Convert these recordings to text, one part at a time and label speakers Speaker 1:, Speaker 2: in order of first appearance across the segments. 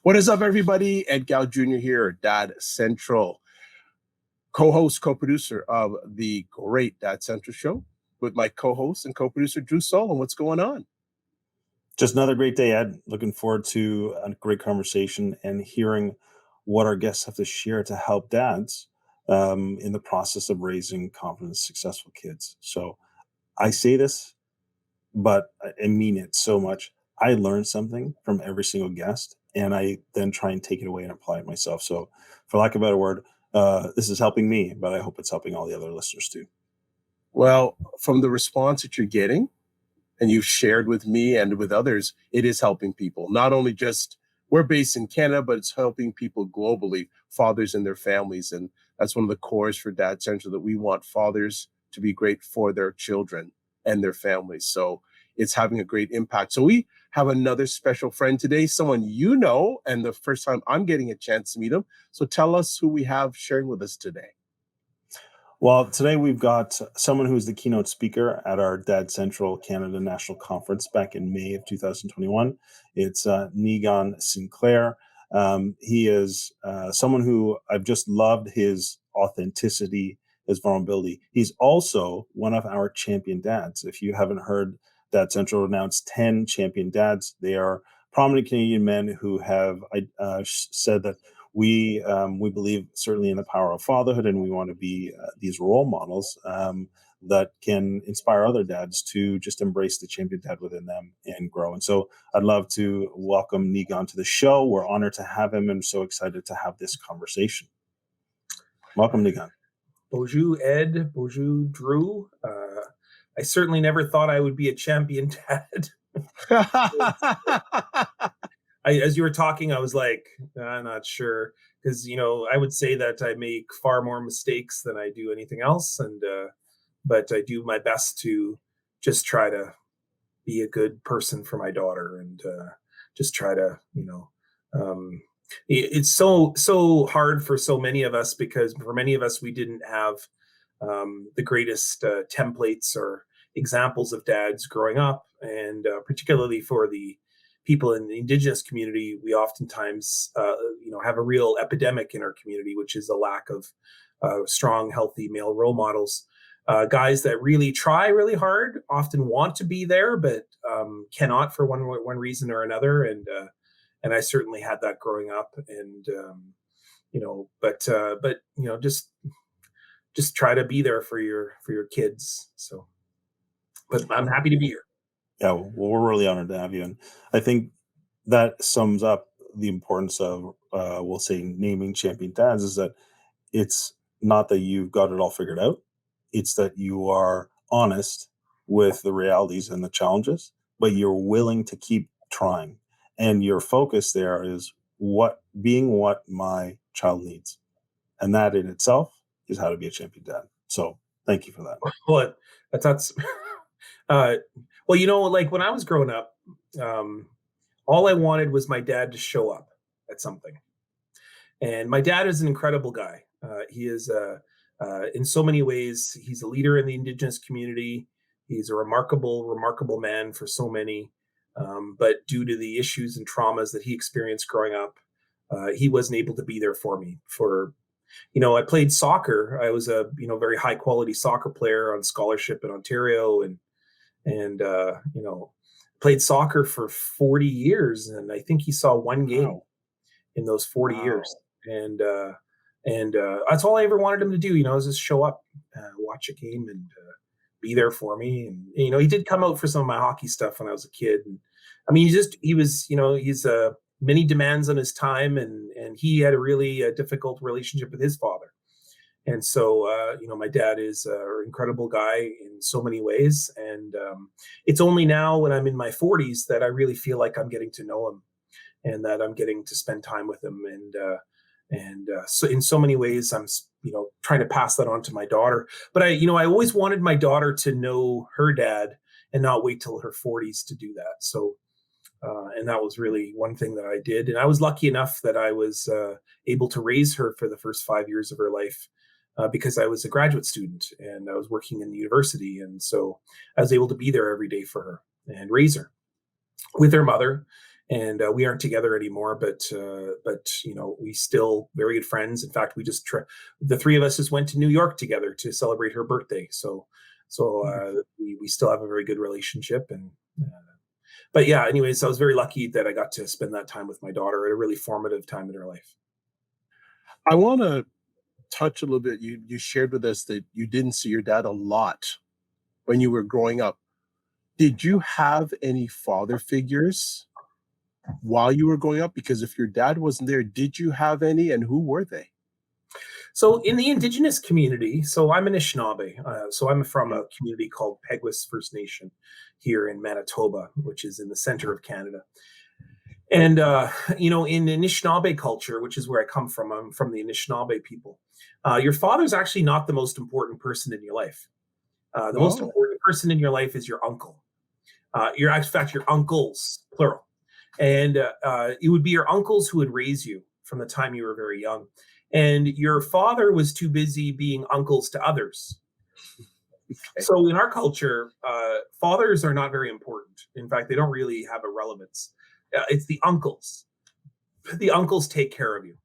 Speaker 1: What is up, everybody? Ed Gow Jr. here, Dad Central, co-host, co-producer of the great Dad Central show with my co-host and co-producer, Drew Solon. What's going on?
Speaker 2: Just another great day, Ed. Looking forward to a great conversation and hearing what our guests have to share to help dads in the process of raising confident, successful kids. So I say this, but I mean it so much. I learn something from every single guest, and I then try and take it away and apply it myself. So, for lack of a better word, this is helping me, but I hope it's helping all the other listeners too.
Speaker 1: Well, from the response that you're getting, and you've shared with me and with others, it is helping people. Not only just, we're based in Canada, but it's helping people globally, fathers and their families. And that's one of the cores for Dad Central, that we want fathers to be great for their children and their families. So it's having a great impact. So we have another special friend today, someone you know, and the first time I'm getting a chance to meet him. So tell us who we have sharing with us today.
Speaker 2: Well, today we've got someone who's the keynote speaker at our Dad Central Canada National Conference back in May of 2021. It's Niigaan Sinclair. He is someone who I've just loved his authenticity, his vulnerability. He's also one of our champion dads. If you haven't heard, Dad Central announced 10 champion dads. They are prominent Canadian men who have said that we believe certainly in the power of fatherhood, and we want to be these role models that can inspire other dads to just embrace the champion dad within them and grow. And so I'd love to welcome Niigaan to the show. We're honored to have him and so excited to have this conversation. Welcome, Niigaan.
Speaker 3: Bonjour, Ed. Bonjour, Drew. I certainly never thought I would be a champion dad. As you were talking, I was like, I'm not sure, because I would say that I make far more mistakes than I do anything else, and but I do my best to just try to be a good person for my daughter, and just try to, it's so hard for so many of us, because for many of us we didn't have the greatest templates or examples of dads growing up, and particularly for the people in the Indigenous community, we oftentimes, have a real epidemic in our community, which is a lack of strong, healthy male role models. Guys that really try really hard, often want to be there, but cannot for one reason or another. And I certainly had that growing up, and just try to be there for your kids. So, but I'm happy to be here.
Speaker 2: Yeah, well, we're really honored to have you. And I think that sums up the importance of, we'll say, naming champion dads, is that it's not that you've got it all figured out. It's that you are honest with the realities and the challenges, but you're willing to keep trying. And your focus there is what my child needs. And that in itself is how to be a champion dad. So thank you for that.
Speaker 3: Well, that's like when I was growing up, all I wanted was my dad to show up at something. And my dad is an incredible guy. He is, in so many ways, he's a leader in the Indigenous community. He's a remarkable man for so many. But due to the issues and traumas that he experienced growing up, he wasn't able to be there for me. I played soccer. I was a very high quality soccer player on scholarship in Ontario, and played soccer for 40 years, and I think he saw one game in those 40 years. And that's all I ever wanted him to do, is just show up, watch a game, and be there for me. And, he did come out for some of my hockey stuff when I was a kid. And I mean, he's many demands on his time, and he had a really difficult relationship with his father. And so, my dad is an incredible guy in so many ways. And it's only now when I'm in my 40s that I really feel like I'm getting to know him, and that I'm getting to spend time with him. And so in so many ways, I'm, trying to pass that on to my daughter. But I always wanted my daughter to know her dad and not wait till her 40s to do that. So, and that was really one thing that I did. And I was lucky enough that I was able to raise her for the first 5 years of her life. Because I was a graduate student and I was working in the university. And so I was able to be there every day for her and raise her with her mother. and we aren't together anymore. But we still very good friends. In fact, the three of us just went to New York together to celebrate her birthday. So we still have a very good relationship. And but yeah, anyways, I was very lucky that I got to spend that time with my daughter at a really formative time in her life.
Speaker 1: I want to touch a little bit. You shared with us that you didn't see your dad a lot when you were growing up. Did you have any father figures while you were growing up? Because if your dad wasn't there, did you have any, and who were they?
Speaker 3: So in the Indigenous community, so I'm Anishinaabe. So I'm from a community called Peguis First Nation here in Manitoba, which is in the center of Canada. And, in Anishinaabe culture, which is where I come from, I'm from the Anishinaabe people. Your father's actually not the most important person in your life. The most important person in your life is your uncle. In fact, your uncles, plural. And it would be your uncles who would raise you from the time you were very young. And your father was too busy being uncles to others. Okay. So in our culture, fathers are not very important. In fact, they don't really have a relevance. It's the uncles. The uncles take care of you.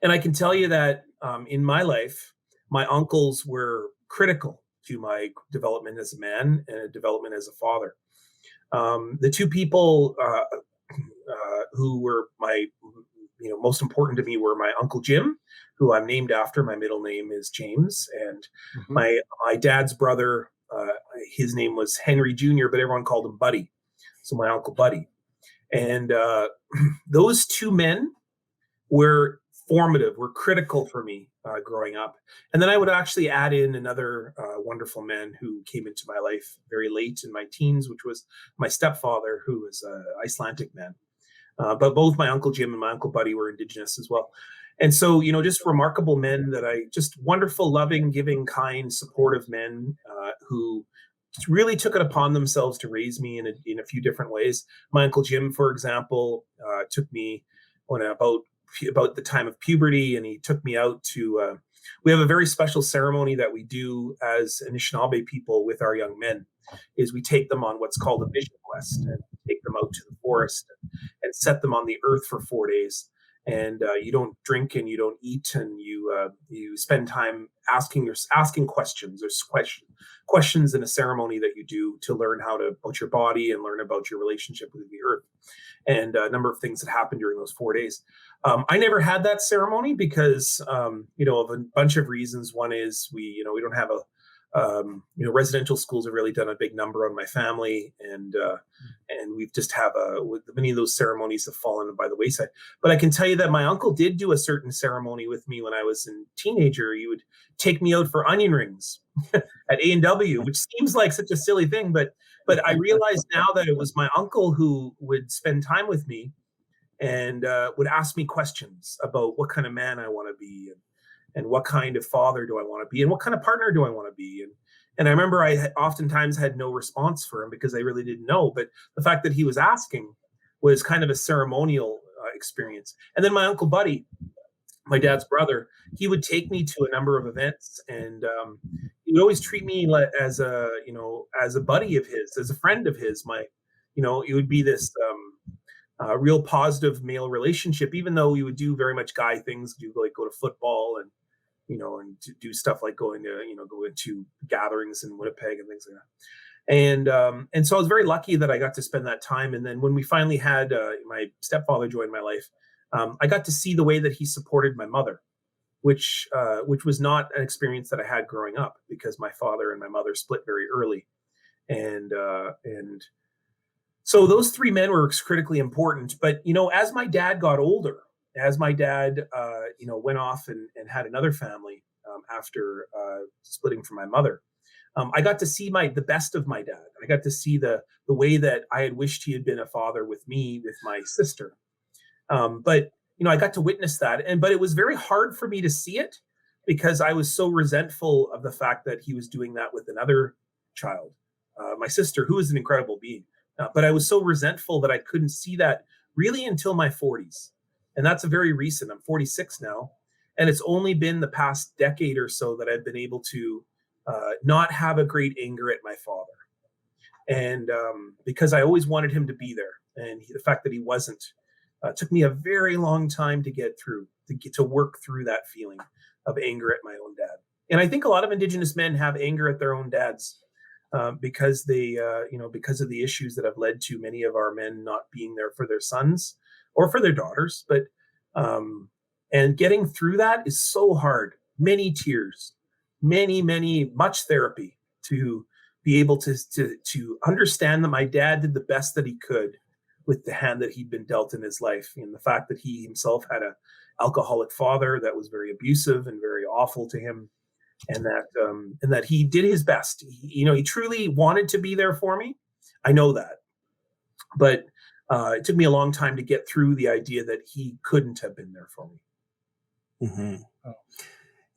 Speaker 3: And I can tell you that in my life, my uncles were critical to my development as a man and development as a father. The two people who were most important to me were my Uncle Jim, who I'm named after. My middle name is James. And my dad's brother, his name was Henry Jr., but everyone called him Buddy. So my Uncle Buddy. And those two men were formative, were critical for me growing up. And then I would actually add in another wonderful man who came into my life very late in my teens, which was my stepfather, who was an Icelandic man. But both my Uncle Jim and my Uncle Buddy were Indigenous as well. And so, just remarkable men just wonderful, loving, giving, kind, supportive men who really took it upon themselves to raise me in a few different ways. My Uncle Jim, for example, took me when about the time of puberty, and he took me out to, we have a very special ceremony that we do as Anishinaabe people with our young men, is we take them on what's called a vision quest, and take them out to the forest and set them on the earth for 4 days. And you don't drink and you don't eat, and you spend time asking questions. There's questions in a ceremony that you do to learn about your body and learn about your relationship with the earth, and a number of things that happen during those 4 days. I never had that ceremony because of a bunch of reasons. One is we don't have residential schools have really done a big number on my family, and we've just many of those ceremonies have fallen by the wayside. But I can tell you that my uncle did do a certain ceremony with me when I was a teenager. He would take me out for onion rings at A&W, which seems like such a silly thing, but I realize now that it was my uncle who would spend time with me and would ask me questions about what kind of man I want to be, and what kind of father do I want to be, and what kind of partner do I want to be. And I remember I oftentimes had no response for him because I really didn't know. But the fact that he was asking was kind of a ceremonial experience. And then my Uncle Buddy, my dad's brother, he would take me to a number of events, and he would always treat me as a buddy of his, as a friend of his. It would be this real positive male relationship, even though we would do very much guy things, go to football and to do stuff like go into gatherings in Winnipeg and things like that. And so I was very lucky that I got to spend that time. And then when we finally had my stepfather join my life, I got to see the way that he supported my mother, which was not an experience that I had growing up, because my father and my mother split very early. And so those three men were critically important. But, as my dad got older, as my dad, went off and had another family after splitting from my mother, I got to see the best of my dad. I got to see the way that I had wished he had been a father with me, with my sister. But I got to witness that. But it was very hard for me to see it, because I was so resentful of the fact that he was doing that with another child, my sister, who is an incredible being. But I was so resentful that I couldn't see that really until my 40s. And that's a very recent. I'm 46 now. And it's only been the past decade or so that I've been able to not have a great anger at my father. And because I always wanted him to be there, and the fact that he wasn't took me a very long time to get through, to work through that feeling of anger at my own dad. And I think a lot of Indigenous men have anger at their own dads because because of the issues that have led to many of our men not being there for their sons or for their daughters. But and getting through that is so hard. Many tears, much therapy to be able to understand that my dad did the best that he could with the hand that he'd been dealt in his life, and the fact that he himself had a alcoholic father that was very abusive and very awful to him, and that he did his best. He truly wanted to be there for me. I know that, but it took me a long time to get through the idea that he couldn't have been there for me.
Speaker 2: Mm-hmm.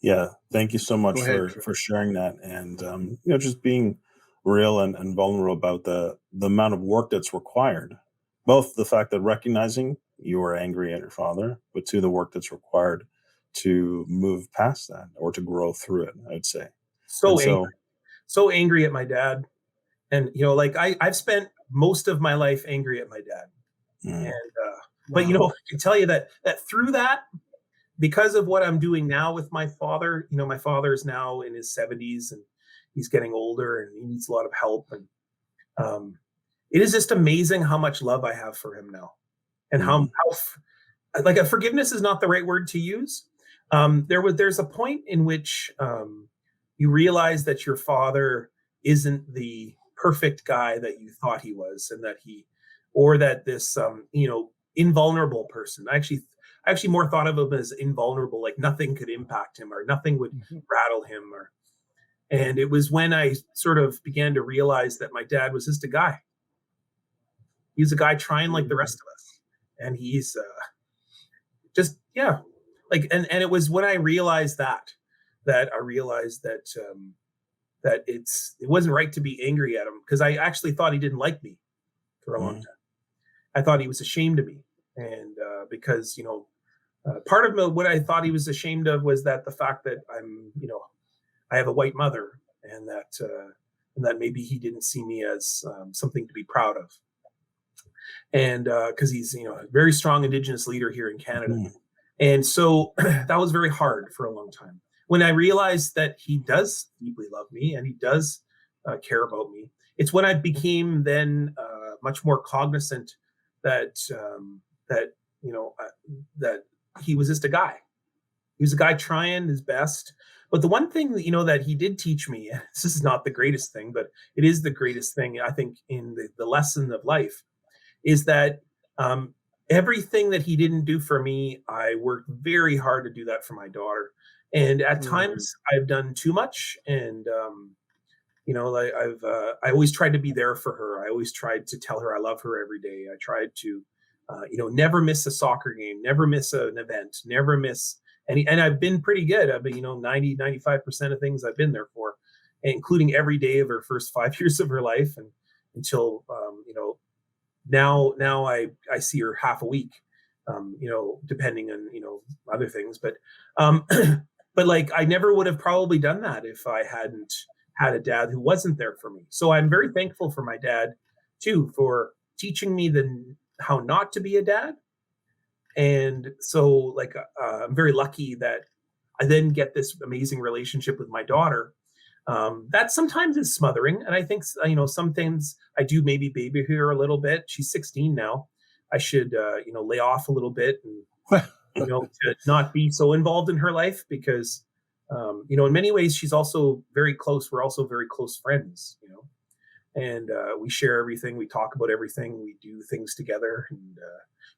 Speaker 2: Yeah, thank you so much for sharing that, and just being real and vulnerable about the amount of work that's required. Both the fact that recognizing you were angry at your father, but to the work that's required to move past that or to grow through it, I would say.
Speaker 3: So angry at my dad. And, I've spent most of my life angry at my dad. And, but, I can tell you that through that, because of what I'm doing now with my father, my father is now in his 70s and he's getting older and he needs a lot of help. And it is just amazing how much love I have for him now, and how forgiveness is not the right word to use. There's a point in which you realize that your father isn't the perfect guy that you thought he was, and that this invulnerable person. I actually more thought of him as invulnerable, like nothing could impact him or nothing would rattle him. And it was when I sort of began to realize that my dad was just a guy. He's a guy trying like the rest of us, and he's and it was when I realized that it wasn't right to be angry at him, because I actually thought he didn't like me for a long time. I thought he was ashamed of me, and because part of what I thought he was ashamed of was that the fact that I have a white mother, and that maybe he didn't see me as something to be proud of. And because he's a very strong Indigenous leader here in Canada. And so that was very hard for a long time. When I realized that he does deeply love me and he does care about me, it's when I became then much more cognizant that he was just a guy. He was a guy trying his best. But the one thing that he did teach me, and this is not the greatest thing, but it is the greatest thing, I think, in the lesson of life, is that everything that he didn't do for me, I worked very hard to do that for my daughter. And at times I've done too much. And, I always tried to be there for her. I always tried to tell her I love her every day. I tried to, never miss a soccer game, never miss an event, never miss any. And I've been pretty good. I've been, 95% of things I've been there for, including every day of her first 5 years of her life. And until, now I see her half a week, depending on, other things. But, but I never would have probably done that if I hadn't had a dad who wasn't there for me. So I'm very thankful for my dad too, for teaching me how not to be a dad. And so I'm very lucky that I then get this amazing relationship with my daughter. That sometimes is smothering. And I think, sometimes I do maybe baby her a little bit. She's 16 now. I should, lay off a little bit and, to not be so involved in her life, because, in many ways, she's also very close. We're also very close friends, and we share everything. We talk about everything. We do things together. And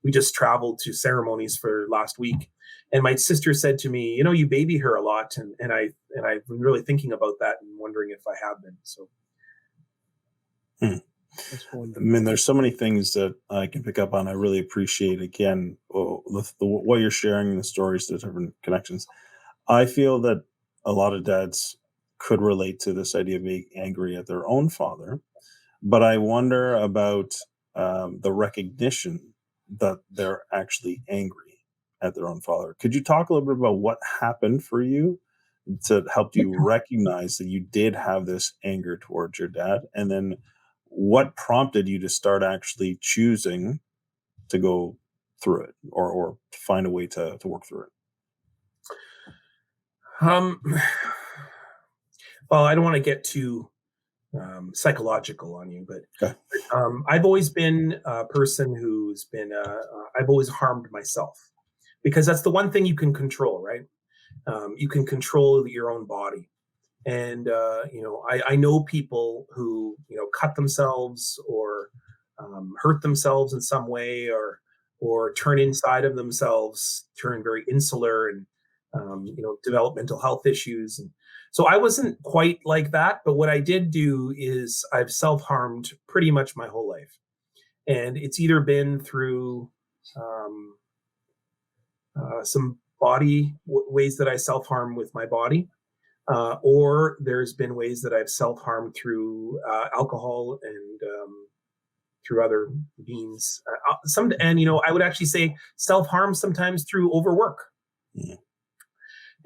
Speaker 3: we just traveled to ceremonies for last week. And my sister said to me, you baby her a lot. And I've been really thinking about that and wondering if I have been. So.
Speaker 2: I mean, there's so many things that I can pick up on. I really appreciate, again, what you're sharing, the stories, the different connections. I feel that a lot of dads could relate to this idea of being angry at their own father, but I wonder about the recognition that they're actually angry at their own father. Could you talk a little bit about what happened for you to help you recognize that you did have this anger towards your dad, and then what prompted you to start actually choosing to go through it, or to find a way to work through it?
Speaker 3: Um, well, I don't want to get too psychological on you, but
Speaker 2: Okay.
Speaker 3: I've always been a person who's been, I've always harmed myself because that's the one thing you can control, right? You can control your own body. And, I know people who, cut themselves or hurt themselves in some way, or turn inside of themselves, turn very insular, and, develop mental health issues. And so I wasn't quite like that. But what I did do is I've self harmed pretty much my whole life. And it's either been through um, some ways that I self harm with my body, or there's been ways that I've self harmed through alcohol and through other means. I would actually say self harm sometimes through overwork.
Speaker 2: Yeah.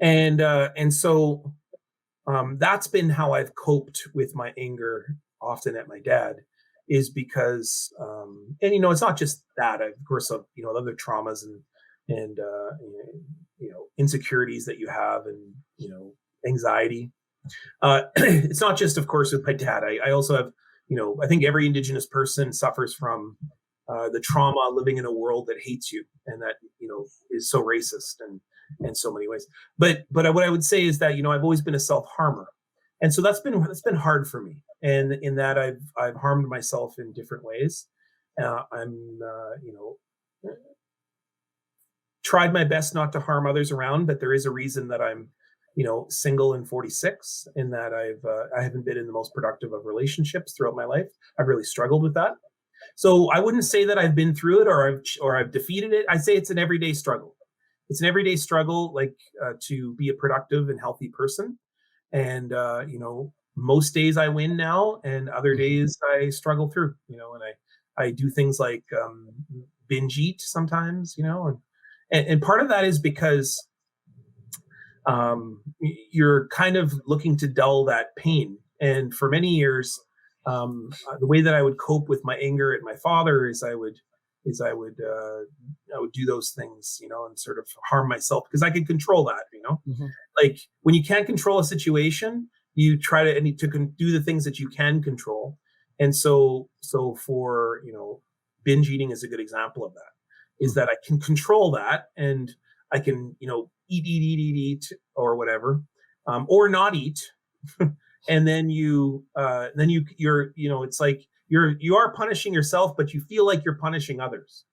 Speaker 3: And so that's been how I've coped with my anger, often at my dad, is because and it's not just that. Of course, other traumas and insecurities that you have, and anxiety. It's not just, of course, with my dad. I also have, I think every Indigenous person suffers from the trauma living in a world that hates you, and that is so racist and in so many ways. But what I would say is that I've always been a self harmer, and so that's been hard for me. And in that I've harmed myself in different ways. I'm tried my best not to harm others around, but there is a reason that I'm single and 46, in that I haven't been in the most productive of relationships throughout my life. I've really struggled with that. So I wouldn't say that I've been through it, or I've defeated it. I'd say it's an everyday struggle. It's an everyday struggle, like to be a productive and healthy person. And most days I win now, and other days I struggle through. And I do things like binge eat sometimes. And part of that is because you're kind of looking to dull that pain. And for many years, the way that I would cope with my anger at my father is I would do those things, and sort of harm myself because I could control that.
Speaker 1: Mm-hmm.
Speaker 3: Like when you can't control a situation, you try to do the things that you can control. And so for binge eating is a good example of that. Is that I can control that, and I can eat or whatever, or not eat. And then you're it's like you are punishing yourself, but you feel like you're punishing others.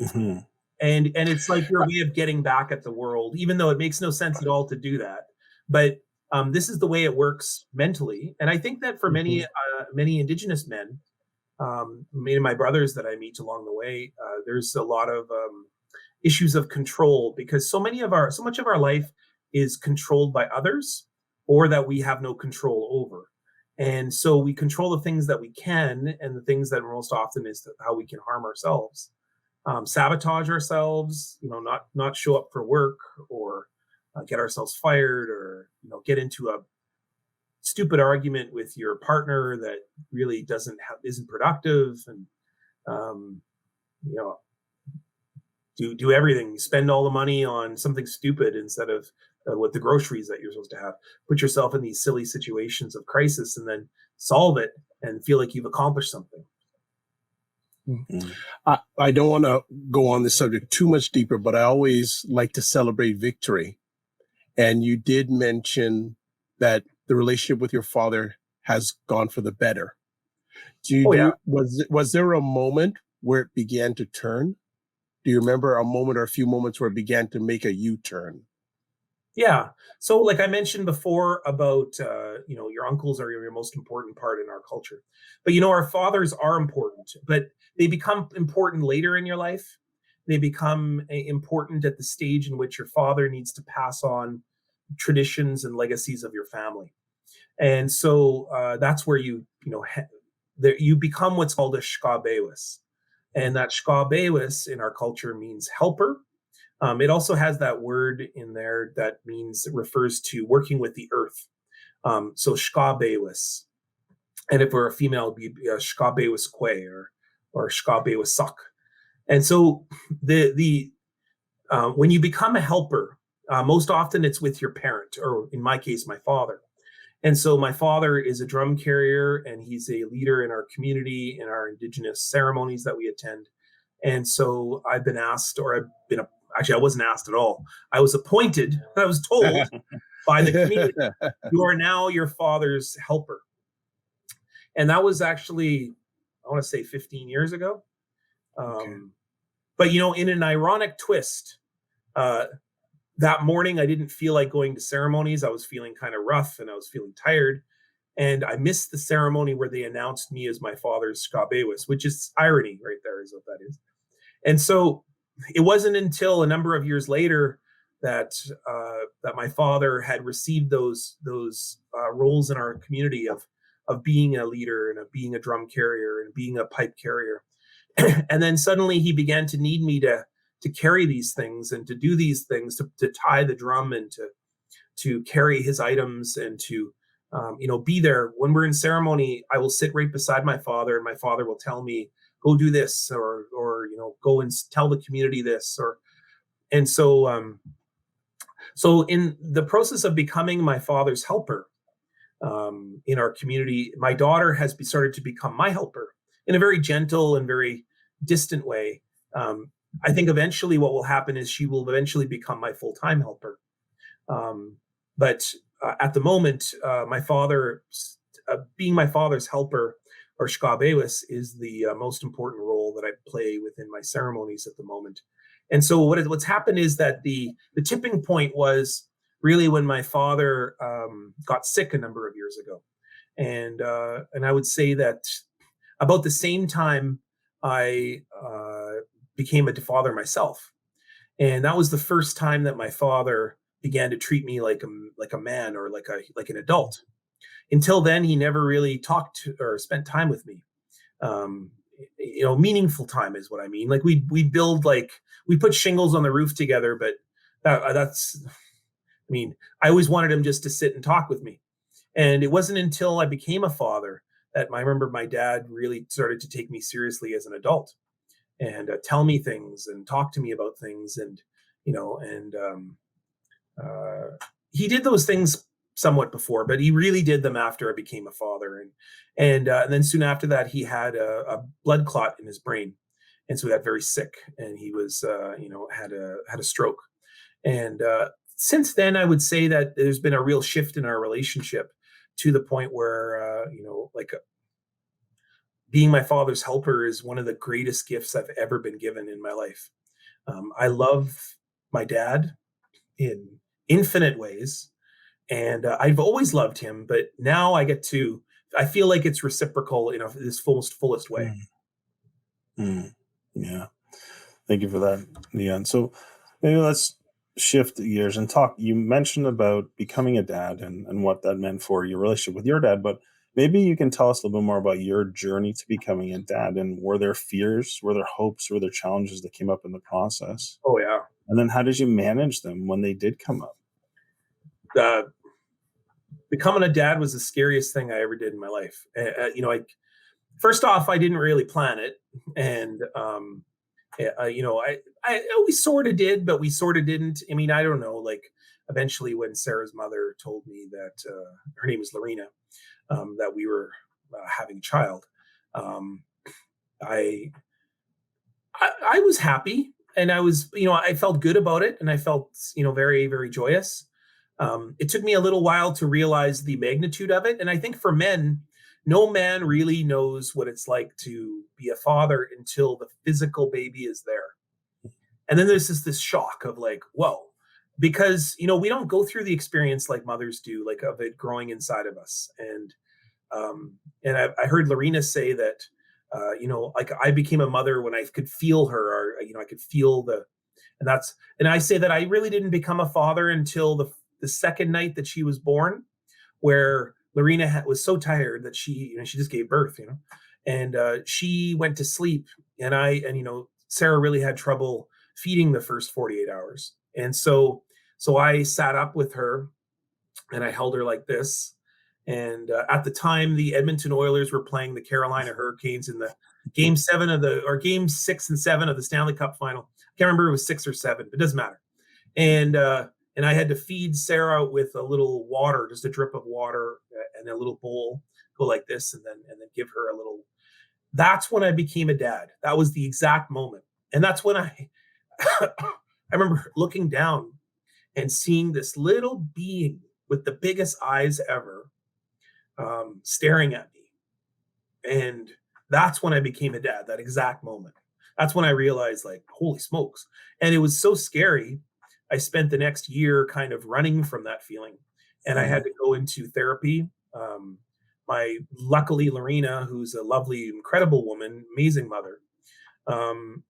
Speaker 2: Mm-hmm.
Speaker 3: And it's like your way of getting back at the world, even though it makes no sense at all to do that. But this is the way it works mentally. And I think that for many Indigenous men, many of my brothers that I meet along the way, there's a lot of issues of control, because so much of our life is controlled by others, or that we have no control over. And so we control the things that we can, and the things that most often is how we can harm ourselves, sabotage ourselves, not show up for work, or get ourselves fired, or get into a stupid argument with your partner that really isn't productive, and do everything, spend all the money on something stupid instead of with the groceries that you're supposed to have. Put yourself in these silly situations of crisis, and then solve it and feel like you've accomplished something.
Speaker 2: Mm-hmm.
Speaker 1: I don't want to go on this subject too much deeper, but I always like to celebrate victory. And you did mention that the relationship with your father has gone for the better. Was there a moment where it began to turn? Do you remember a moment or a few moments where it began to make a U-turn?
Speaker 3: Yeah. So like I mentioned before about, your uncles are your most important part in our culture. But, our fathers are important, but they become important later in your life. They become important at the stage in which your father needs to pass on traditions and legacies of your family. And so that's where you become what's called a shkabewis. And that shkabewis in our culture means helper. It also has that word in there that refers to working with the earth. So shkabewis. And if we're a female, it'd be Shkabewiskwe or Shkabewisak. And so the when you become a helper, most often it's with your parent, or in my case, my father. And so my father is a drum carrier, and he's a leader in our community, in our Indigenous ceremonies that we attend. And so I've been asked, or I've been, actually, I wasn't asked at all. I was appointed, I was told by the community, you are now your father's helper. And that was actually, I want to say 15 years ago.
Speaker 2: Okay.
Speaker 3: But, in an ironic twist, that morning I didn't feel like going to ceremonies. I was feeling kind of rough and I was feeling tired. And I missed the ceremony where they announced me as my father's Skabewis, which is irony right there, is what that is. And so it wasn't until a number of years later that my father had received those roles in our community of being a leader and of being a drum carrier and being a pipe carrier. And then suddenly he began to need me to carry these things and to do these things, to tie the drum and to carry his items and to be there. When we're in ceremony, I will sit right beside my father, and my father will tell me, go do this, or go and tell the community this. And so in the process of becoming my father's helper in our community, my daughter has started to become my helper in a very gentle and very distant way. I think eventually what will happen is she will eventually become my full-time helper. But at the moment, my father, being my father's helper, or Shkabewis, is the most important role that I play within my ceremonies at the moment. And so what's happened is that the tipping point was really when my father got sick a number of years ago. And I would say that about the same time I became a father myself. And that was the first time that my father began to treat me like a man, or like an adult. Until then, he never really talked to, or spent time with me. Meaningful time is what I mean. Like we build, like we put shingles on the roof together, but that's, I mean, I always wanted him just to sit and talk with me. And it wasn't until I became a father that I remember my dad really started to take me seriously as an adult and tell me things and talk to me about things. And, he did those things somewhat before, but he really did them after I became a father. And then soon after that, he had a blood clot in his brain. And so he got very sick, and he was, had a stroke. And since then, I would say that there's been a real shift in our relationship, to the point where, being my father's helper is one of the greatest gifts I've ever been given in my life. I love my dad in infinite ways, and I've always loved him, but now I feel like it's reciprocal in this fullest way.
Speaker 2: Yeah. Thank you for that, Niigaan. So maybe let's shift gears and talk. You mentioned about becoming a dad and what that meant for your relationship with your dad, but maybe you can tell us a little bit more about your journey to becoming a dad. And were there fears, were there hopes, were there challenges that came up in the process?
Speaker 3: Oh, yeah.
Speaker 2: And then how did you manage them when they did come up?
Speaker 3: Becoming a dad was the scariest thing I ever did in my life. First off, I didn't really plan it. And, I always sort of did, but we sort of didn't. I mean, I don't know, like eventually when Sarah's mother told me that her name is Lorena, that we were having a child, I was happy, and I was, I felt good about it, and I felt, very, very joyous. It took me a little while to realize the magnitude of it. And I think for men, no man really knows what it's like to be a father until the physical baby is there. And then there's this shock of like, whoa, because, we don't go through the experience like mothers do, like of it growing inside of us. And I heard Lorena say that, like I became a mother when I could feel her, or, I could feel and I say that I really didn't become a father until the second night that she was born, where Lorena was so tired that she just gave birth, and she went to sleep, and Sarah really had trouble feeding the first 48 hours. And so I sat up with her, and I held her like this, And at the time, the Edmonton Oilers were playing the Carolina Hurricanes in the game 6 and 7 of the Stanley Cup final. I can't remember if it was 6 or 7, but it doesn't matter. And I had to feed Sarah with a little water, just a drip of water, and a little bowl, go like this, and then give her a little. That's when I became a dad. That was the exact moment, and that's when I I remember looking down and seeing this little being with the biggest eyes ever, staring at me, and that's when I became a dad. That exact moment. That's when I realized, like, holy smokes! And it was so scary. I spent the next year kind of running from that feeling, and I had to go into therapy. Luckily, Lorena, who's a lovely, incredible woman, amazing mother,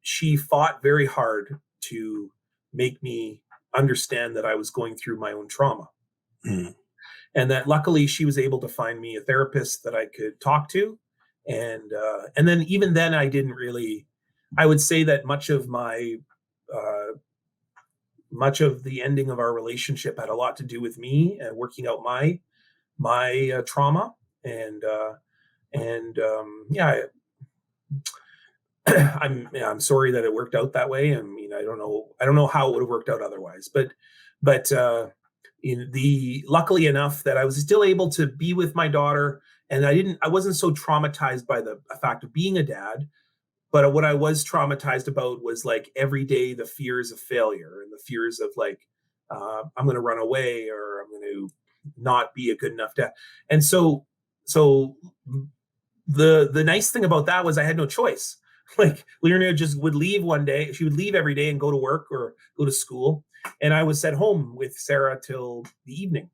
Speaker 3: she fought very hard to make me understand that I was going through my own trauma.
Speaker 2: Mm.
Speaker 3: And that luckily she was able to find me a therapist that I could talk to. And then even then I didn't really, I would say that much of the ending of our relationship had a lot to do with me and working out my trauma. Yeah, I'm sorry that it worked out that way. I mean, I don't know how it would have worked out otherwise, but luckily enough that I was still able to be with my daughter, and I wasn't so traumatized by the fact of being a dad. But what I was traumatized about was, like, every day the fears of failure and the fears of, like, I'm going to run away, or I'm going to not be a good enough dad. And so the nice thing about that was I had no choice. Like, Leonida just would leave one day. She would leave every day and go to work or go to school. And I was at home with Sarah till the evening,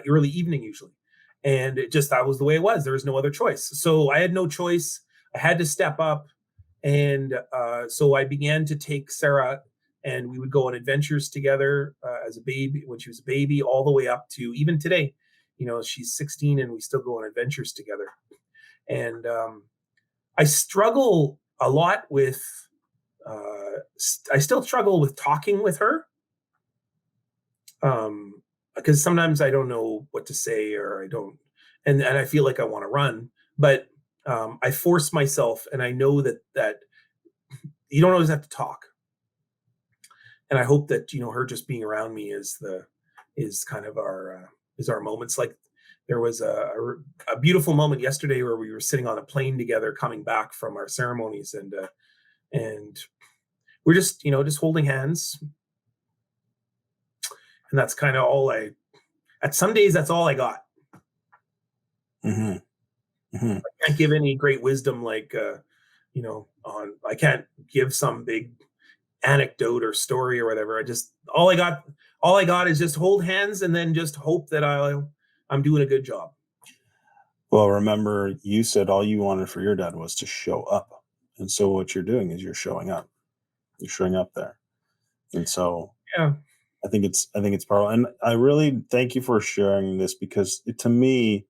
Speaker 3: early evening usually. And that was the way it was. There was no other choice. So I had no choice. I had to step up. And so I began to take Sarah, and we would go on adventures together as a baby, when she was a baby, all the way up to even today. She's 16 and we still go on adventures together. And I struggle a lot with, I still struggle with talking with her. Because sometimes I don't know what to say, or I don't, and I feel like I want to run, but I force myself, and I know that you don't always have to talk. And I hope that, her just being around me is kind of our moments. Like, there was a beautiful moment yesterday where we were sitting on a plane together coming back from our ceremonies, and we're just holding hands. And that's kind of all at some days, that's all I got.
Speaker 2: Mm-hmm. Mm-hmm.
Speaker 3: I can't give any great wisdom, like, I can't give some big anecdote or story or whatever. All I got is just hold hands, and then just hope that I'm doing a good job.
Speaker 2: Well, remember, you said all you wanted for your dad was to show up. And so what you're doing is you're showing up. You're showing up there. And so
Speaker 3: Yeah.
Speaker 2: I think it's powerful. And I really thank you for sharing this, because to me,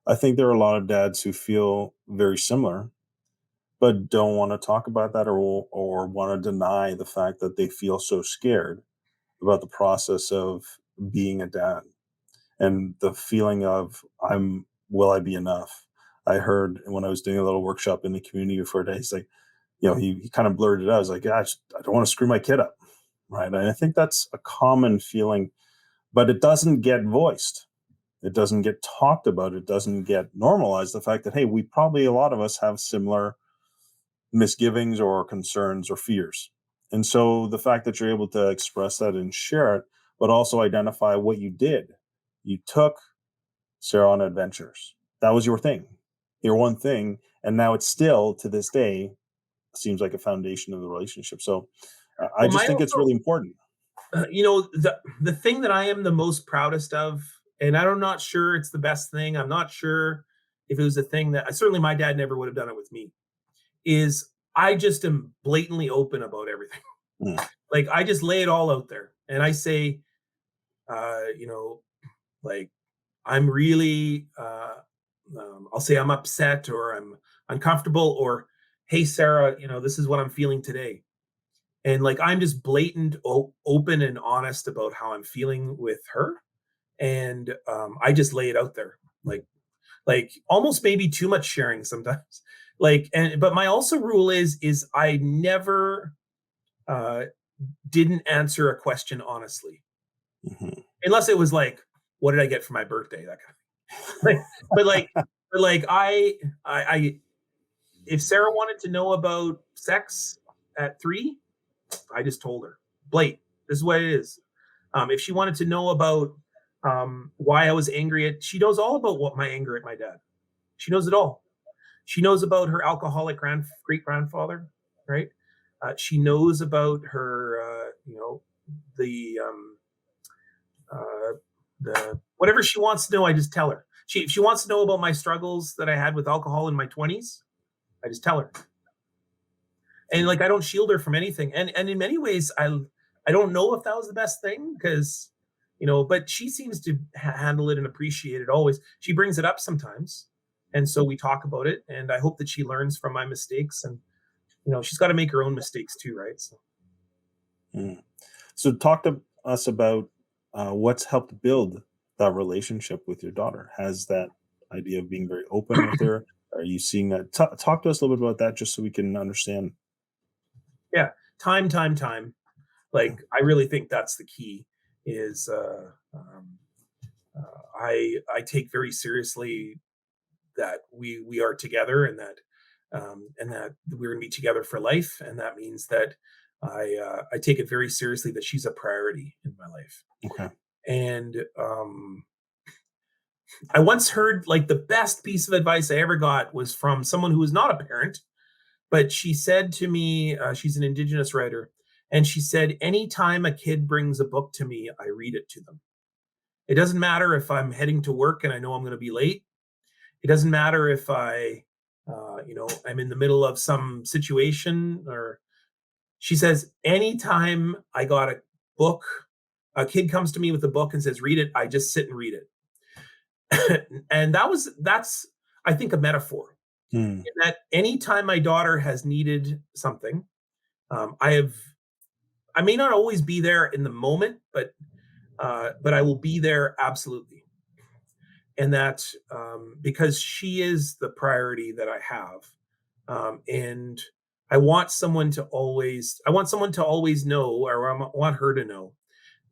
Speaker 2: I think there are a lot of dads who feel very similar, but don't want to talk about that, or want to deny the fact that they feel so scared about the process of being a dad, and the feeling of, will I be enough? I heard when I was doing a little workshop in the community for a day, he's like, he kind of blurted it out. I was like, I don't want to screw my kid up. Right. And I think that's a common feeling, but it doesn't get voiced. It doesn't get talked about. It doesn't get normalized. The fact that, hey, a lot of us have similar misgivings or concerns or fears. And so the fact that you're able to express that and share it, but also identify what you did. You took Sarah on adventures. That was your thing, your one thing. And now it's still, to this day, seems like a foundation of the relationship. So I just think it's really important.
Speaker 3: The thing that I am the most proudest of, and I'm not sure it's the best thing, I'm not sure if it was a thing that certainly my dad never would have done it with me, is I just am blatantly open about everything. Like, I just lay it all out there, and I say, like, I'm really, I'll say I'm upset, or I'm uncomfortable, or, hey, Sarah, this is what I'm feeling today. And, like, I'm just blatant, open and honest about how I'm feeling with her. And I just lay it out there. like almost maybe too much sharing sometimes. But my also rule is I never didn't answer a question honestly, unless it was like, what did I get for my birthday? That kind of like, but like I if Sarah wanted to know about sex at 3, I just told her, Blake, this is what it is. If she wanted to know about why I was angry she knows all about what my anger at my dad. She knows it all. She knows about her alcoholic great grandfather, right? She knows about her, the whatever she wants to know. I just tell her. If she wants to know about my struggles that I had with alcohol in my 20s, I just tell her. And like I don't shield her from anything. And in many ways, I don't know if that was the best thing because, but she seems to handle it and appreciate it always. She brings it up sometimes. And so we talk about it, and I hope that she learns from my mistakes. And she's got to make her own mistakes too, right?
Speaker 2: So talk to us about what's helped build that relationship with your daughter. Has that idea of being very open with her? Are you seeing that? Talk to us a little bit about that, just so we can understand.
Speaker 3: Yeah, time. Like I really think that's the key. Is I take very seriously that we are together, and that we're going to be together for life, and that means that I take it very seriously that she's a priority in my life.
Speaker 2: Okay.
Speaker 3: And I once heard like the best piece of advice I ever got was from someone who was not a parent, but she said to me, she's an Indigenous writer, and she said, anytime a kid brings a book to me, I read it to them. It doesn't matter if I'm heading to work and I know I'm going to be late. It doesn't matter if I'm in the middle of some situation. Or she says, anytime I got a book, a kid comes to me with a book and says, read it, I just sit and read it. And that's, I think, a metaphor. In that anytime my daughter has needed something, I may not always be there in the moment, but I will be there absolutely. And that because she is the priority that I have, and I want someone to always know, or I want her to know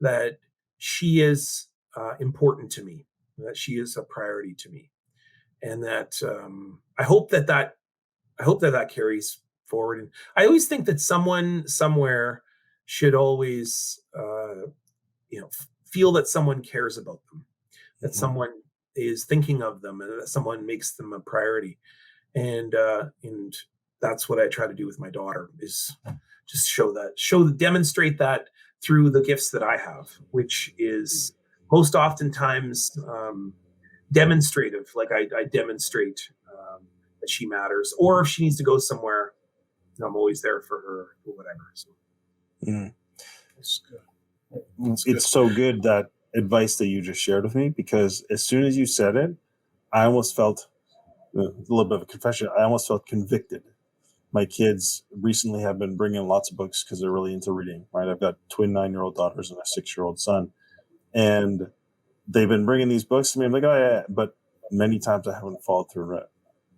Speaker 3: that she is important to me, that she is a priority to me, and that I hope that carries forward. And I always think that someone somewhere should always, feel that someone cares about them, that someone is thinking of them, and that someone makes them a priority. And that's what I try to do with my daughter, is just demonstrate that through the gifts that I have, which is most oftentimes demonstrative. Like I demonstrate that she matters, or if she needs to go somewhere, I'm always there for her or whatever. So
Speaker 1: That's good.
Speaker 2: It's so good, that advice that you just shared with me, because as soon as you said it, I almost felt a little bit of a confession. I almost felt convicted. My kids recently have been bringing lots of books because they're really into reading, right? I've got twin 9-year-old daughters and a 6-year-old son, and they've been bringing these books to me. I'm like, oh yeah, but many times I haven't followed through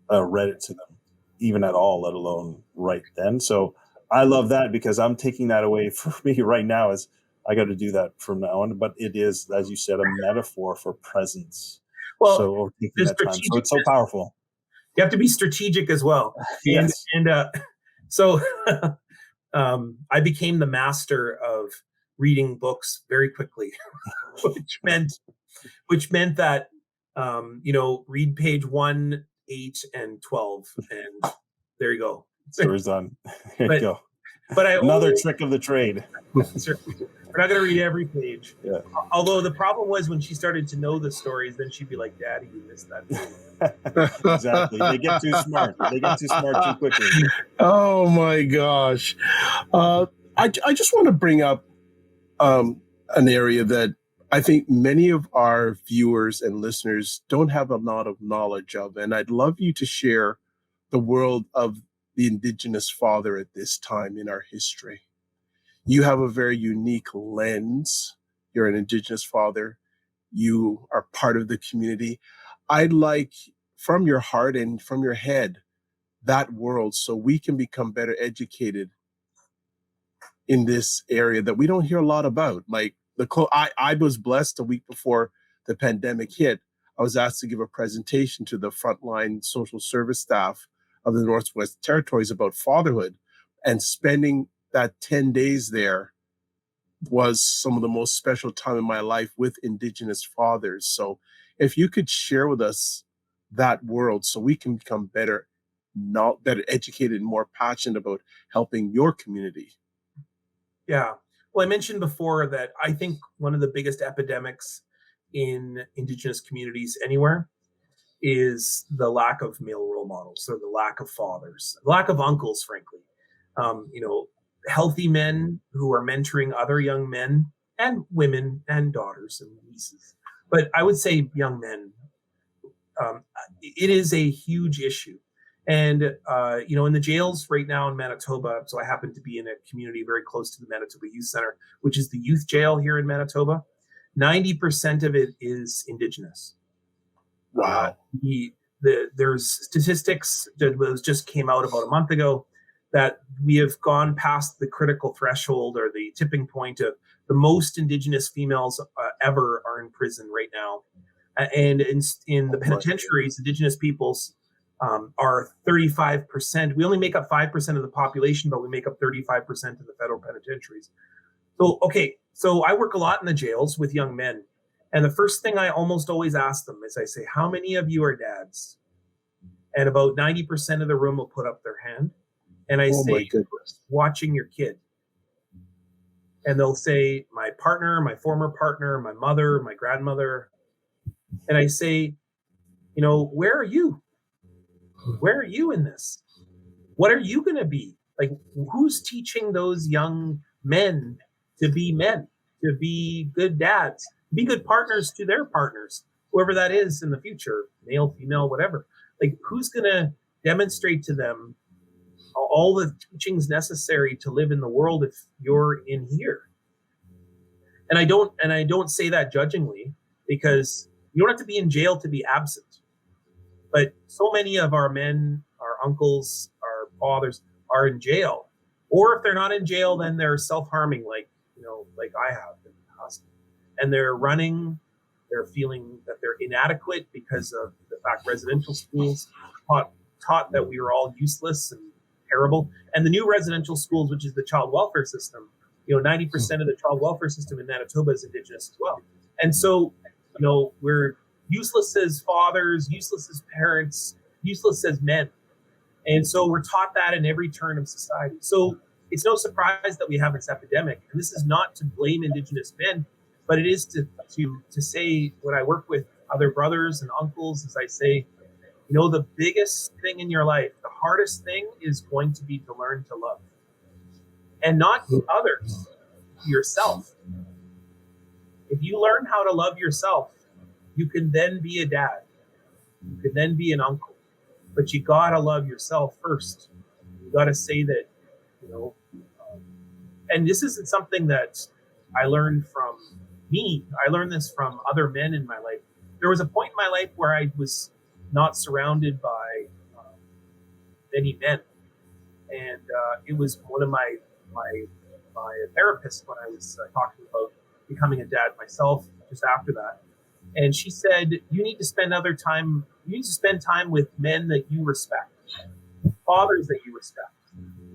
Speaker 2: and read it to them, even at all, let alone right then. So I love that, because I'm taking that away for me right now. As I got to do that from now on. But it is, as you said, a metaphor for presence.
Speaker 3: Well,
Speaker 2: so taking that time. So it's so powerful.
Speaker 3: You have to be strategic as well.
Speaker 2: Yes.
Speaker 3: So I became the master of reading books very quickly, which meant that read page 1, 8, and 12, and there you go.
Speaker 2: Story's done. There you go.
Speaker 3: But
Speaker 2: another trick of the trade.
Speaker 3: We're not going to read every page.
Speaker 2: Yeah.
Speaker 3: Although the problem was, when she started to know the stories, then she'd be like, "Daddy, you missed that."
Speaker 2: Exactly. They get too smart. They get too smart too quickly.
Speaker 1: Oh my gosh. I just want to bring up an area that I think many of our viewers and listeners don't have a lot of knowledge of. And I'd love you to share the world of the Indigenous father at this time in our history. You have a very unique lens. You're an Indigenous father. You are part of the community. I'd like from your heart and from your head that world so we can become better educated in this area that we don't hear a lot about. Like I was blessed a week before the pandemic hit. I was asked to give a presentation to the frontline social service staff of the Northwest Territories about fatherhood, and spending that 10 days there was some of the most special time in my life with Indigenous fathers. So if you could share with us that world so we can become better, not better educated and more passionate about helping your community.
Speaker 3: Yeah. Well, I mentioned before that I think one of the biggest epidemics in Indigenous communities anywhere is the lack of male role models, or the lack of fathers, the lack of uncles, frankly. You know, healthy men who are mentoring other young men and women and daughters and nieces. But I would say young men, it is a huge issue. And, you know, in the jails right now in Manitoba, so I happen to be in a community very close to the Manitoba Youth Center, which is the youth jail here in Manitoba. 90% of it is Indigenous.
Speaker 1: Wow.
Speaker 3: There's statistics that just came out about a month ago that we have gone past the critical threshold, or the tipping point, of the most Indigenous females ever are in prison right now. And in the penitentiaries, Indigenous peoples are 35%. We only make up 5% of the population, but we make up 35% of the federal penitentiaries. So, okay, so I work a lot in the jails with young men. And the first thing I almost always ask them is, I say, how many of you are dads? And about 90% of the room will put up their hand. And I say, watching your kid. And they'll say, my partner, my former partner, my mother, my grandmother. And I say, you know, where are you? Where are you in this? What are you going to be? Like, who's teaching those young men, to be good dads, be good partners to their partners, whoever that is in the future, male, female, whatever. Like, who's going to demonstrate to them all the teachings necessary to live in the world if you're in here? And I don't say that judgingly, because you don't have to be in jail to be absent. But so many of our men, our uncles, our fathers are in jail. Or if they're not in jail, then they're self-harming, like I have in the past. And they're running, they're feeling that they're inadequate because of the fact residential schools taught that we were all useless and terrible. And the new residential schools, which is the child welfare system, 90% of the child welfare system in Manitoba is Indigenous as well. And so, we're useless as fathers, useless as parents, useless as men. And so we're taught that in every turn of society. So it's no surprise that we have this epidemic. And this is not to blame Indigenous men, but it is to say, when I work with other brothers and uncles, as I say, the biggest thing in your life, the hardest thing is going to be to learn to love. And not others, yourself. If you learn how to love yourself, you can then be a dad. You can then be an uncle. But you gotta love yourself first. You gotta say that, and this isn't something that I learned from me. I learned this from other men in my life. There was a point in my life where I was not surrounded by many men. And it was one of my therapists when I was talking about becoming a dad myself just after that. And she said, you need to spend time with men that you respect, fathers that you respect.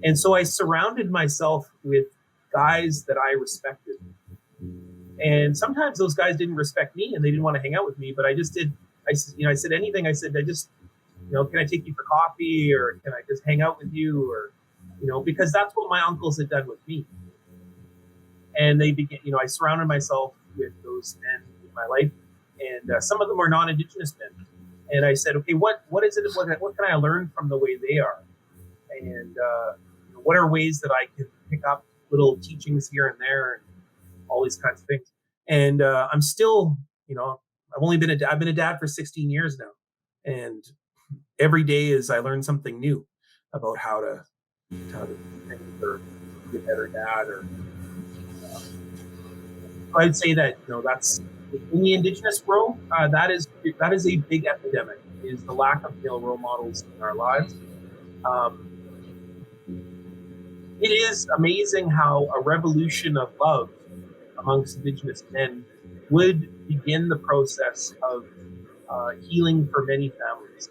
Speaker 3: And so I surrounded myself with guys that I respected. And sometimes those guys didn't respect me and they didn't want to hang out with me, but I just did. I said anything. I said, can I take you for coffee, or can I just hang out with you? Or, because that's what my uncles had done with me. And they began, I surrounded myself with those men in my life. And some of them are non-Indigenous men. And I said, okay, what is it? What can I learn from the way they are? And what are ways that I can pick up little teachings here and there, and all these kinds of things. And I'm still, I've been a dad for 16 years now. And every day is I learn something new about how to be a better dad, or I'd say that that's in the Indigenous world. That is a big epidemic. Is the lack of male role models in our lives. Um, it is amazing how a revolution of love amongst Indigenous men would begin the process of healing for many families.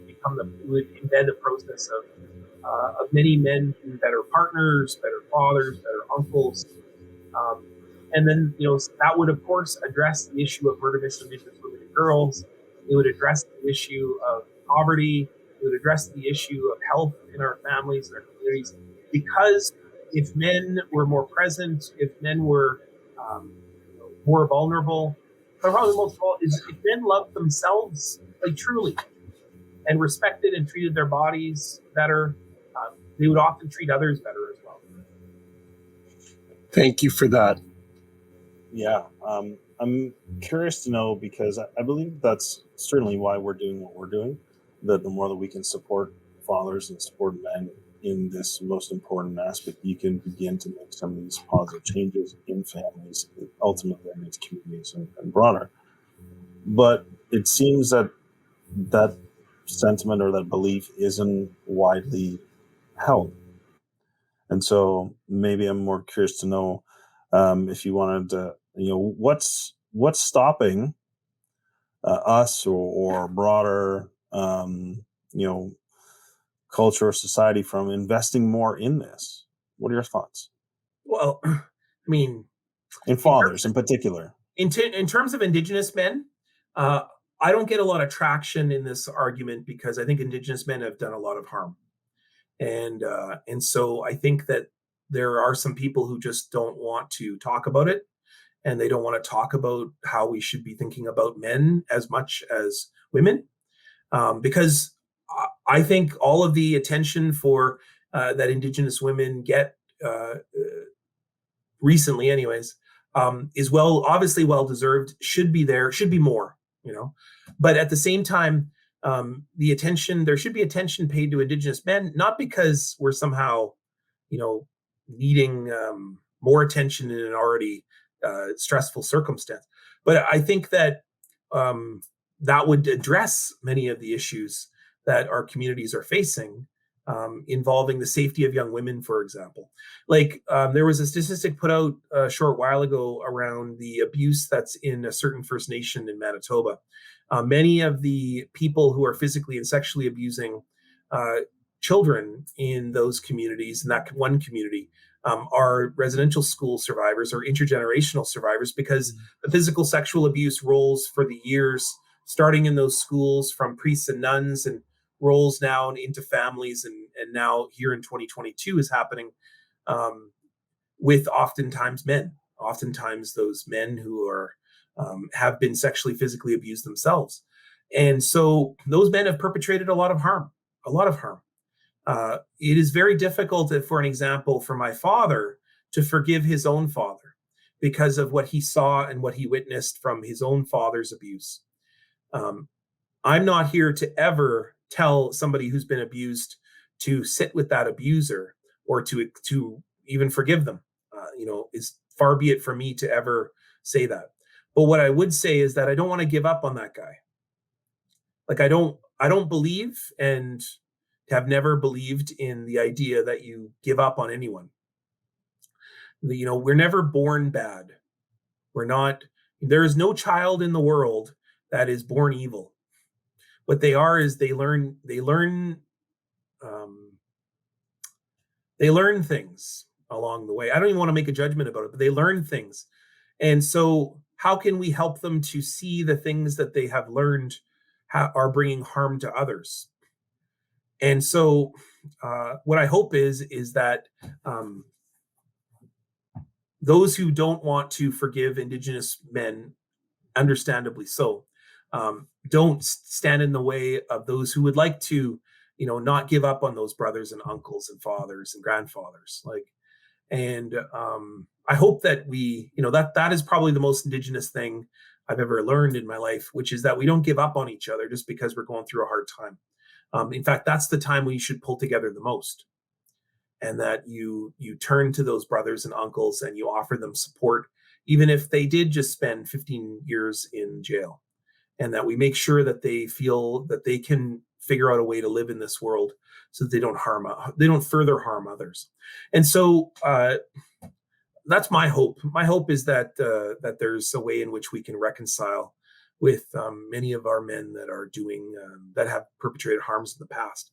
Speaker 3: It would embed a process of many men being better partners, better fathers, better uncles, um, and then that would of course address the issue of murder, missing Indigenous women and girls. It would address the issue of poverty. It would address the issue of health in our families and our communities. Because if men were more present, if men were more vulnerable, but probably most of all is if men loved themselves like truly and respected and treated their bodies better, they would often treat others better as well.
Speaker 1: Thank you for that.
Speaker 2: Yeah, I'm curious to know, because I believe that's certainly why we're doing what we're doing, that the more that we can support fathers and support men in this most important aspect, you can begin to make some of these positive changes in families, ultimately in these communities and broader. But it seems that that sentiment or that belief isn't widely held. And so maybe I'm more curious to know, if you wanted to, what's stopping us or broader, culture or society from investing more in this? What are your thoughts?
Speaker 3: Well, I mean,
Speaker 2: In fathers in particular.
Speaker 3: in terms of Indigenous men, uh, I don't get a lot of traction in this argument because I think Indigenous men have done a lot of harm, and so I think that there are some people who just don't want to talk about it, and they don't want to talk about how we should be thinking about men as much as women, because I think all of the attention for that Indigenous women get recently, anyways, is obviously well deserved. Should be there. Should be more. But at the same time, there should be attention paid to Indigenous men, not because we're somehow, needing more attention in an already stressful circumstance. But I think that that would address many of the issues that our communities are facing, involving the safety of young women, for example. Like there was a statistic put out a short while ago around the abuse that's in a certain First Nation in Manitoba. Many of the people who are physically and sexually abusing children in those communities, in that one community, are residential school survivors or intergenerational survivors, because the physical sexual abuse rolls for the years, starting in those schools from priests and nuns, and rolls now into families, and now here in 2022 is happening with oftentimes men, oftentimes those men who are have been sexually, physically abused themselves. And so those men have perpetrated a lot of harm, a lot of harm. It is very difficult, for an example, for my father to forgive his own father because of what he saw and what he witnessed from his own father's abuse. I'm not here to ever tell somebody who's been abused to sit with that abuser or to even forgive them. Is far be it for me to ever say that. But what I would say is that I don't want to give up on that guy. Like I don't believe and have never believed in the idea that you give up on anyone. We're never born bad. There is no child in the world that is born evil. What they are is they learn things along the way. I don't even want to make a judgment about it, but they learn things. And so how can we help them to see the things that they have learned are bringing harm to others? And so what I hope is that those who don't want to forgive Indigenous men, understandably so, don't stand in the way of those who would like to, not give up on those brothers and uncles and fathers and grandfathers. And I hope that that is probably the most Indigenous thing I've ever learned in my life, which is that we don't give up on each other just because we're going through a hard time. In fact, that's the time when you should pull together the most, and that you turn to those brothers and uncles and you offer them support even if they did just spend 15 years in jail, and that we make sure that they feel that they can figure out a way to live in this world so that they don't further harm others. And so that's my hope. My hope is that that there's a way in which we can reconcile with many of our men that are doing that have perpetrated harms in the past.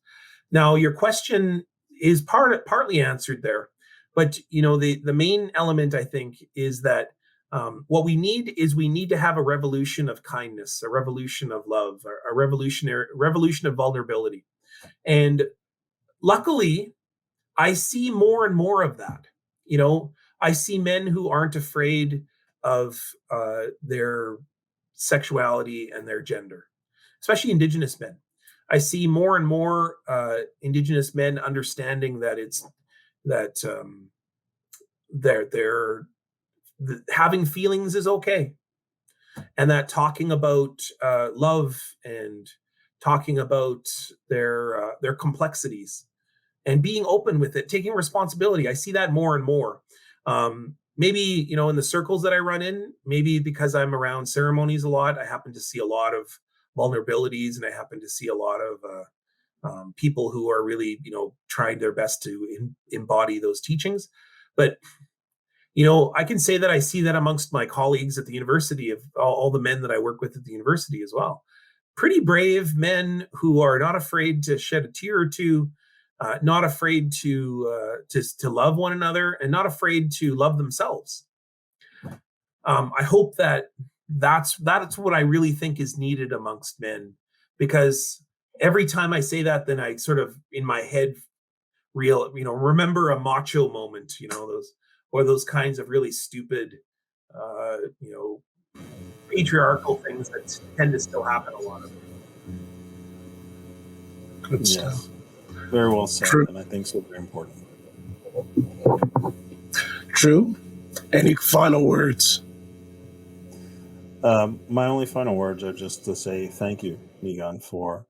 Speaker 3: Now, your question is partly answered there, but the main element, I think, is that what we need to have a revolution of kindness, a revolution of love, a revolution of vulnerability. And luckily, I see more and more of that. I see men who aren't afraid of their sexuality and their gender, especially Indigenous men. I see more and more Indigenous men understanding that having feelings is okay, and that talking about love and talking about their complexities and being open with it, taking responsibility. I see that more and more. Maybe, in the circles that I run in, maybe because I'm around ceremonies a lot, I happen to see a lot of vulnerabilities, and I happen to see a lot of people who are really, trying their best to embody those teachings. But, I can say that I see that amongst my colleagues at the university, of all the men that I work with at the university as well. Pretty brave men who are not afraid to shed a tear or two, not afraid to love one another, and not afraid to love themselves. I hope that's what I really think is needed amongst men, because every time I say that, then I sort of in my head remember a macho moment, those kinds of really stupid, patriarchal things that tend to still happen a lot of.
Speaker 1: Good stuff.
Speaker 2: Very well said.
Speaker 1: True.
Speaker 2: And I think so very important.
Speaker 1: True. Any final words?
Speaker 2: My only final words are just to say thank you, Niigaan, for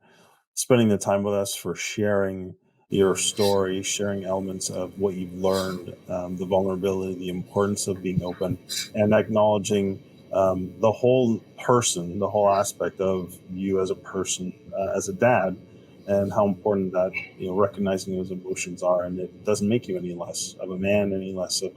Speaker 2: spending the time with us, for sharing your story, sharing elements of what you've learned, the vulnerability, the importance of being open, and acknowledging the whole person, the whole aspect of you as a person, as a dad, and how important that, recognizing those emotions are. And it doesn't make you any less of a man, any less of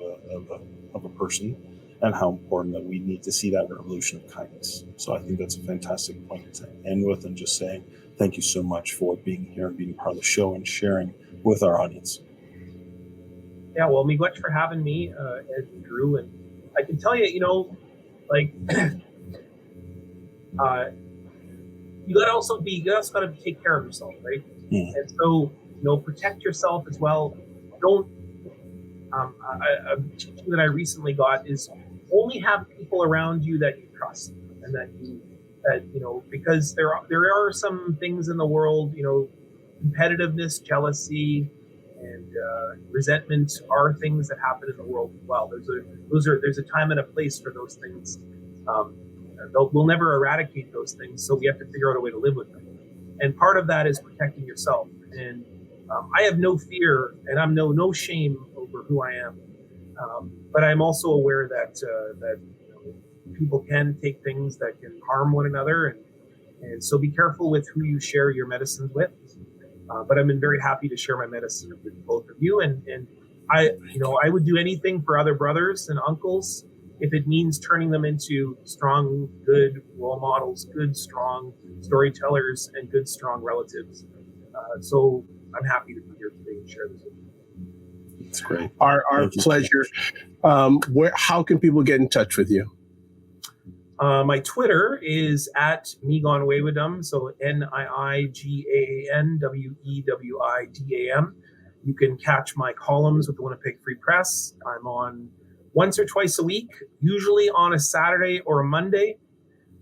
Speaker 2: a person, and how important that we need to see that revolution of kindness. So I think that's a fantastic point to end with, and just saying thank you so much for being here and being part of the show and sharing with our audience.
Speaker 3: Yeah, well, miigwech for having me, Ed and Drew. And I can tell you, you also got to take care of yourself, right?
Speaker 2: Mm.
Speaker 3: And so, protect yourself as well. Don't. A teaching that I recently got is only have people around you that you trust, and that because there are some things in the world, competitiveness, jealousy, and resentment are things that happen in the world as well. There's a time and a place for those things. We'll never eradicate those things, so we have to figure out a way to live with them. And part of that is protecting yourself. And I have no fear, and I'm no shame over who I am. But I'm also aware that people can take things that can harm one another, and so be careful with who you share your medicines with. But I've been very happy to share my medicine with both of you, and I would do anything for other brothers and uncles if it means turning them into strong, good role models, good, strong storytellers, and good, strong relatives. So I'm happy to be here today and share this with you.
Speaker 2: It's great.
Speaker 1: Our pleasure. How can people get in touch with you?
Speaker 3: My Twitter is at Niigaanwewidam, so NIIGAANWEWIDAM. You can catch my columns with the Winnipeg Free Press. I'm on once or twice a week, usually on a Saturday or a Monday.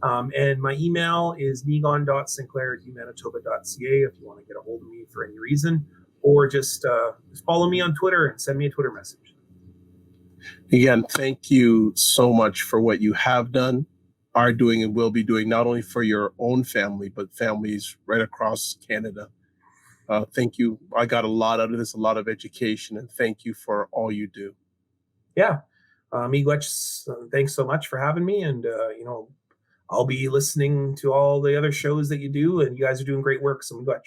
Speaker 3: And my email is niigaan.sinclair@manitoba.ca if you want to get a hold of me for any reason, or just follow me on Twitter and send me a Twitter message.
Speaker 1: Again, thank you so much for what you have done, are doing, and will be doing, not only for your own family, but families right across Canada. Thank you. I got a lot out of this, a lot of education, and thank you for all you do.
Speaker 3: Yeah. Miigwech, thanks so much for having me. And, I'll be listening to all the other shows that you do, and you guys are doing great work. So Miigwech.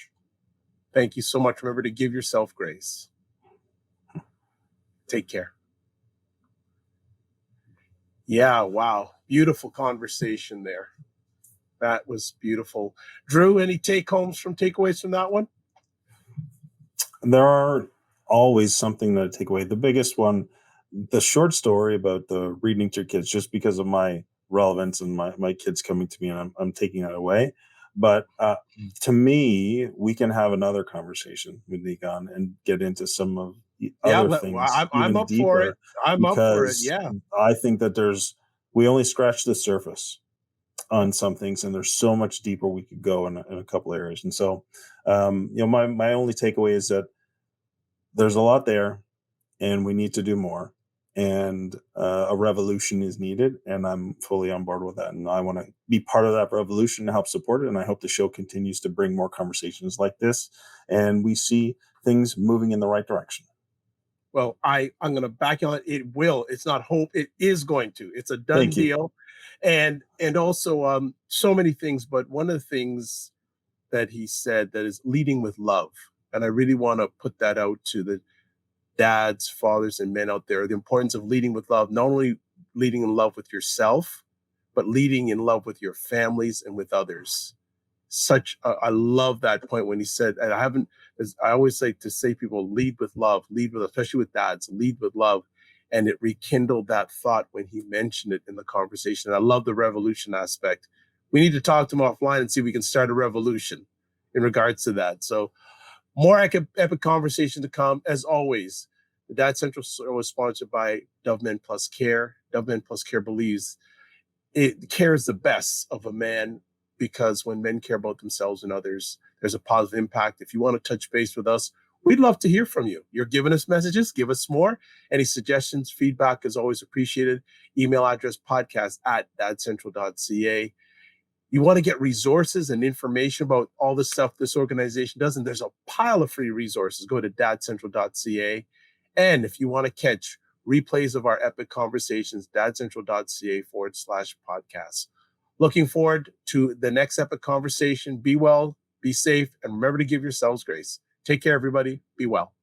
Speaker 1: Thank you so much. Remember to give yourself grace. Take care. Yeah, wow. Beautiful conversation there. That was beautiful. Drew, any takeaways from that one?
Speaker 2: There are always something that I take away. The biggest one, the short story about the reading to your kids, just because of my relevance and my kids coming to me, and I'm taking that away. But to me, we can have another conversation with Niigaan and get into some of the other things
Speaker 1: I'm up
Speaker 2: deeper,
Speaker 1: for it. I'm up for it. Yeah.
Speaker 2: I think that we only scratched the surface on some things, and there's so much deeper we could go in a couple areas. And so, my only takeaway is that there's a lot there, and we need to do more. And a revolution is needed, and I'm fully on board with that. And I want to be part of that revolution and help support it. And I hope the show continues to bring more conversations like this, and we see things moving in the right direction.
Speaker 1: Well, I'm going to back you on it. It will. It's not hope. It is going to. It's a done deal. And also so many things. But one of the things that he said that is leading with love. And I really want to put that out to the dads, fathers, and men out there, the importance of leading with love, not only leading in love with yourself, but leading in love with your families and with others. I love that point when he said, and I always like to say, people lead with love, especially with dads, lead with love. And it rekindled that thought when he mentioned it in the conversation. And I love the revolution aspect. We need to talk to him offline and see if we can start a revolution in regards to that. So more epic conversation to come. As always, the Dad Central was sponsored by Dove Men Plus Care. Dove Men Plus Care believes care is the best of a man, because when men care about themselves and others, there's a positive impact. If you want to touch base with us, we'd love to hear from you. You're giving us messages, give us more. Any suggestions, feedback is always appreciated. Email address podcast@dadcentral.ca. You want to get resources and information about all the stuff this organization does, and there's a pile of free resources. Go to dadcentral.ca. And if you want to catch replays of our epic conversations, dadcentral.ca/podcast. Looking forward to the next epic conversation. Be well, be safe, and remember to give yourselves grace. Take care, everybody. Be well.